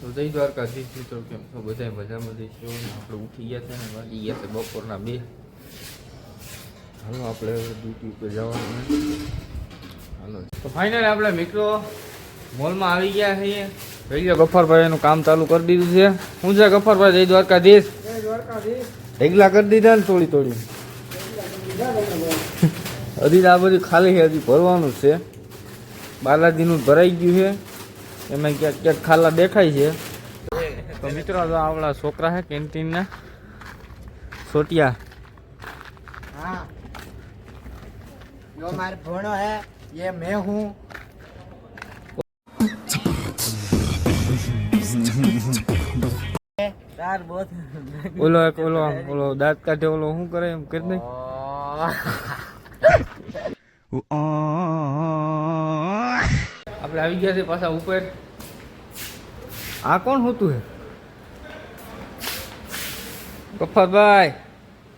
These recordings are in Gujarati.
તો જય દ્વારકાધીશ મિત્રો, કેમ છો બધા? મજામાં જઈશું. આપણે ઉઠી ગયા છે ને વાગી ગયા છે બપોરના 2. હાલો આપણે ડ્યુટી ઉપર જવાનું. હાલો તો ફાઇનલી આપણે મિત્રો મોલમાં આવી ગયા છીએ. જોઈ લો ગફ્ફારભાઈ એનું કામ ચાલુ કરી દીધું છે. શું છે ગફ્ફારભાઈ? જય દ્વારકાધીશ. જય દ્વારકાધીશ. ઢેગલા કરી દીધા ને થોડી હજી આ બધું ખાલી છે, હજી ભરવાનું છે. બાલાજીનું ભરાઈ ગયું છે, એમાં ક્યાંક ક્યાંક ખાલા દેખાય છે. તો મિત્રો આપણા છોકરા છે કેન્ટીનના છોટિયા. हाँ जो हमारे भोनो है ये मैं हूँ. यार बहुत ઓલો એક ઓલો દાંત કાઢે ઓલો શું કરે એમ કરી દે. આપણે આવી ગયા છે પાછા ઉપર. આ કોણ હોતું હે? ગફ્ફારભાઈ,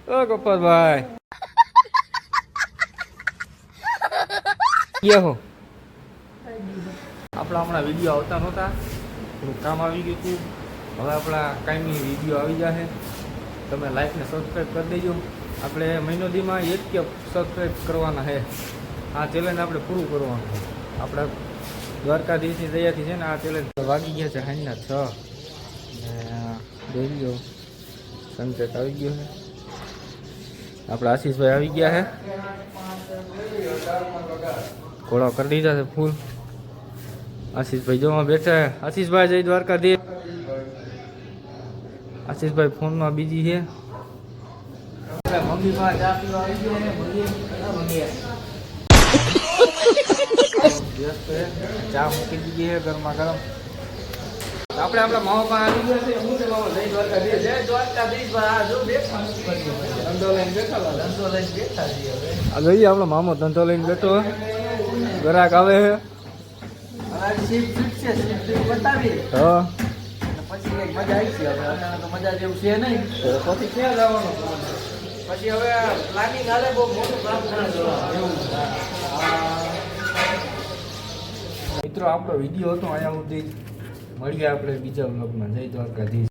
ઓ ગફ્ફારભાઈ ક્યાં હો? આપણા હમણાં વિડીયો આવતા નહોતા, થોડું કામ આવી ગયું હતું. હવે આપણા કાયમી વિડીયો આવી જશે. તમે લાઈક ને સબસ્ક્રાઈબ કરી દેજો. આપણે મહિનો દીમાં 1 કે સબસ્ક્રાઈબ કરવાના છે. આ ચેલેન્જ આપણે પૂરું કરવાનું છે. આપણા દ્વારકાધીશની દયાથી છે ને આ ચેલેન્જ વાગી ગયા છે સાંજના 6. જોઈ લો સંકેત આવી ગયો છે. આપણા આશીષભાઈ આવી ગયા છે. ઘોડા કરી દીધા છે ફૂલ. આશીષભાઈ જોવા બેઠા છે. આશીષભાઈ જય દ્વારકાધીશ. આશીષભાઈ ફોનમાં બીજી છે. મમ્મી પાસે ચા પીવા આવી ગયા છે. ચા મૂકી દીધી છે ગરમા ગરમ. આપણે આપણા મામા પાસે આવી ગયા છે. હું છે મામા? જય દ્વારકાધીશ. જય દ્વારકાધીશ. જો બેઠા ધંધો લઈને બેઠા છીએ હવે. આ જોઈએ આપણો મામો ધંધો લઈને બેઠો. ગ્રાહક આવે છે. બતાવી હા પછી એક મજા આવી છે. હવે અત્યારે તો મજા જેવું છે નહીં. પછી ક્યાં જવાનું? પછી હવે પ્લાનિંગ હાલે બહુ મોટું કામ કરે એવું. મિત્રો આપણો વિડીયો હતો અહીંયા સુધી. મળીએ આપણે બીજા વ્લોગમાં. જય દ્વારકાધીશ.